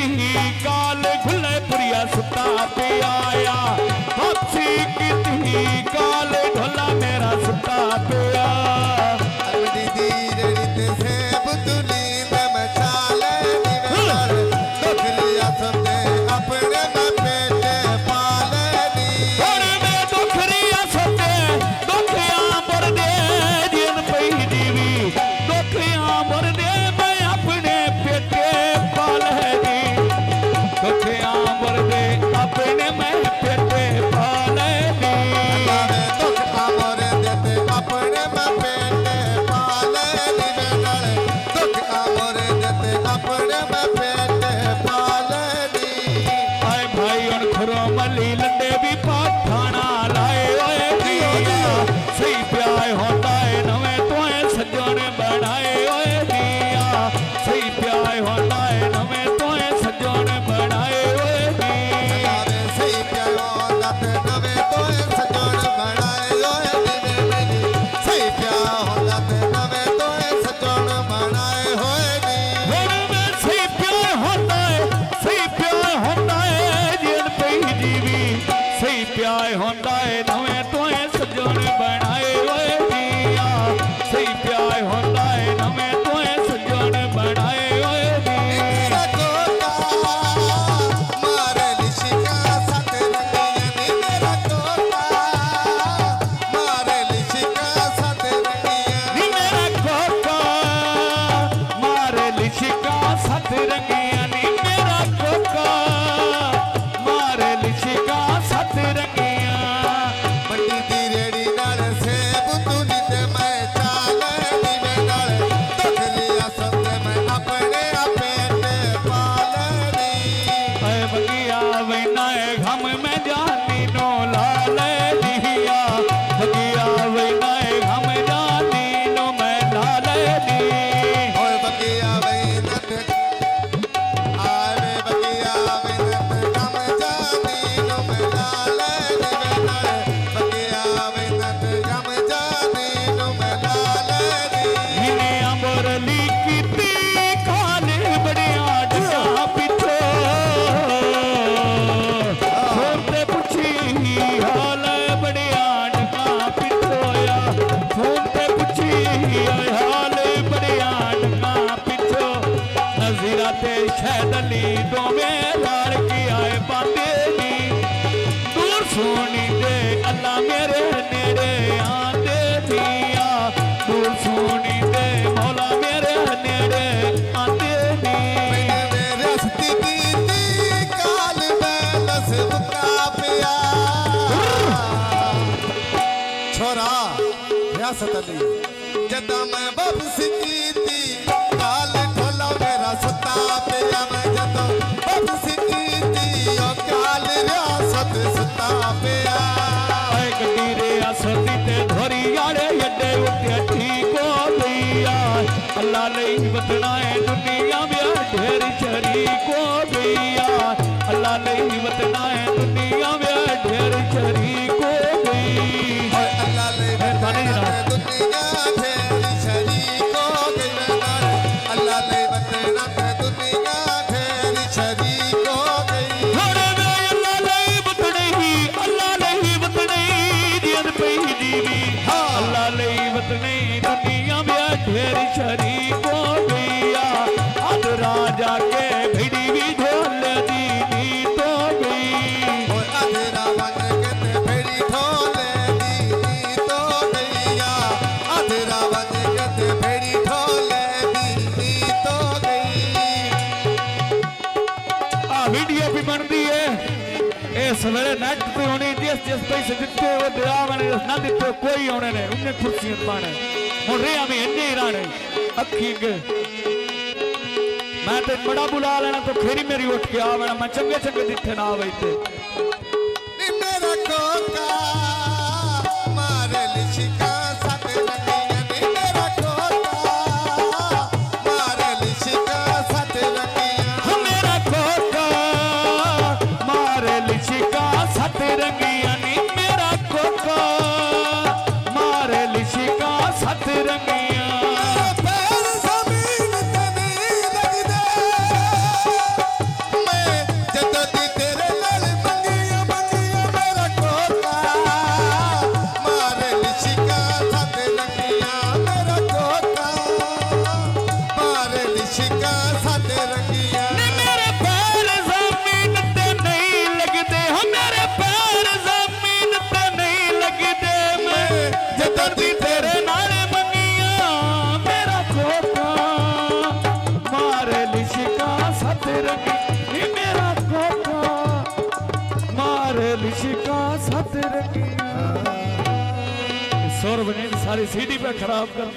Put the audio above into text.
ती काल खुले पुरिया सुता पे आया, वापसी की ती काल ढोला मेरा सुता पे आया। अपनी धीरे से बुतुनी में मचाले निवेदन दुख लिया सबने अपने में पेटे पाले नी। और मैं दुख लिया सबने दुखिया मर दे जिन पई दीवी दुखिया मर दे मैं अपने पेटे पाले नी। दुखिया मर दे अपने मैं पेटे पाले नी। दुख आमोरे देते अपने में पेटे पाले निवेदन दुख आमोरे देते अपने में पेटे पाले नी। आए भाई उन खुरो मली लंडे भी पाठाना लाए ओए दिया सही प्यार होता है नवे तोए सजन बनाए ओए दिया सही प्यार होता है नवे तोए सजन बनाए ओए दिया। सही प्यार होता नवे तोए सजन बनाए ओए नी। सही प्यार होता नवे तोए सजन बनाए होए नी। सही प्यार होता है जिन पई जीवी सही प्यार होता है नवे तोए सजन बनाए ओए दिया सही प्यार होता है नवे तोए सजन बनाए ओए दिया। मेरा कोटा मारे लिशिका साथ रंगिया नी। मेरा कोटा मारे लिशिका साथ रंगिया नी मेरा कोका मारे लिशिका साथ रंगिया नी मेरा कोका मारे लिशिका साथ रंगिया। बड़ी दी रेड़ी नाल से बुतुनी ते मैं चाले नीवे नाल दुख लिया सबने मैं अपने आपे ते पाले नी। ऐ बगिया वैनाए घम में जानी नो लाले लिया बगिया वैनाए घम जानी नो मैं लाले ली। और बगिया वैनत आवे बगिया वैनत कम जानी नो मैं लाले नीवे नाल बगिया वैनत कम जानी नो मैं लाले नी। हिने अमरली कीती काले बड़िया डका पिछो फोन ते पुछी हाल बड़िया डका पिछोया फोन ते पुछी हाल बड़िया डका पिछो। नजीरा ते शैदली दोवें लाड़ की आए बांधे नी दूर सोनी दे अल्लाह मेरे नेड़े आंदे दिया दूर सोनी दे मौला मेरे नेड़े आंदे नी। मैंने रस्ती की काल में नस्ब का पिया छोरा रियासत अली जदा मैं वापसी की थी काल ढोला मेरा सता पिया। मैं जदा वापसी की थी ओ काल रियासत सता पिया। गड्डी रियासती ते धोरी यारे यड्डे उठे ठीक हो गया अल्लाह नहीं बतना है दुनिया में ढेर शरीक हो गया अल्लाह नहीं बतना है दुनिया में ढेर शरीक हो गई। अल्लाह ने मेहरबानी जनाब। दुनिया ढेर शरीक हो गई। अल्लाह ने बतना दुनिया ढेर शरीक हो गई। अल्लाह नहीं बतने जियन पई जीवी अल्लाह नहीं बतने दुनिया में ढेर शरीक हो गया। अद राजा के भिड़ी भी ढोल दी नीत हो गई। और अधरा बन के ते भेड़ी ढोले दी नीत हो गईया। अधरा बन के ते भेड़ी ढोले दी नीत हो गई। आ वीडियो भी बनती है इस वेले नेट पे होनी जिस पैसे दिते वो दिया मैंने ना दिते कोई होने ने उन्हें कुर्सियां पाने हूँ रिया में इन्ने ही राने अखी के मैं तो बड़ा बुला लेना तो फिर मेरी उठ के आवेना मैं चंगे चंगे दिखे ना बैठे। मेरा कोका मारे लिशिका साथ रंगिया नी। मेरा कोका मारे लिशिका साथ रंगिया। मेरा कोका मारे लिशिका साथ रंगिया नी मेरा कोका मारे लिशिका साथ रंगिया। पैर जमीन ते नहीं लगदे मारे लिशिका साथ रखी। सौरभ ने सारी सीडी पे खराब कर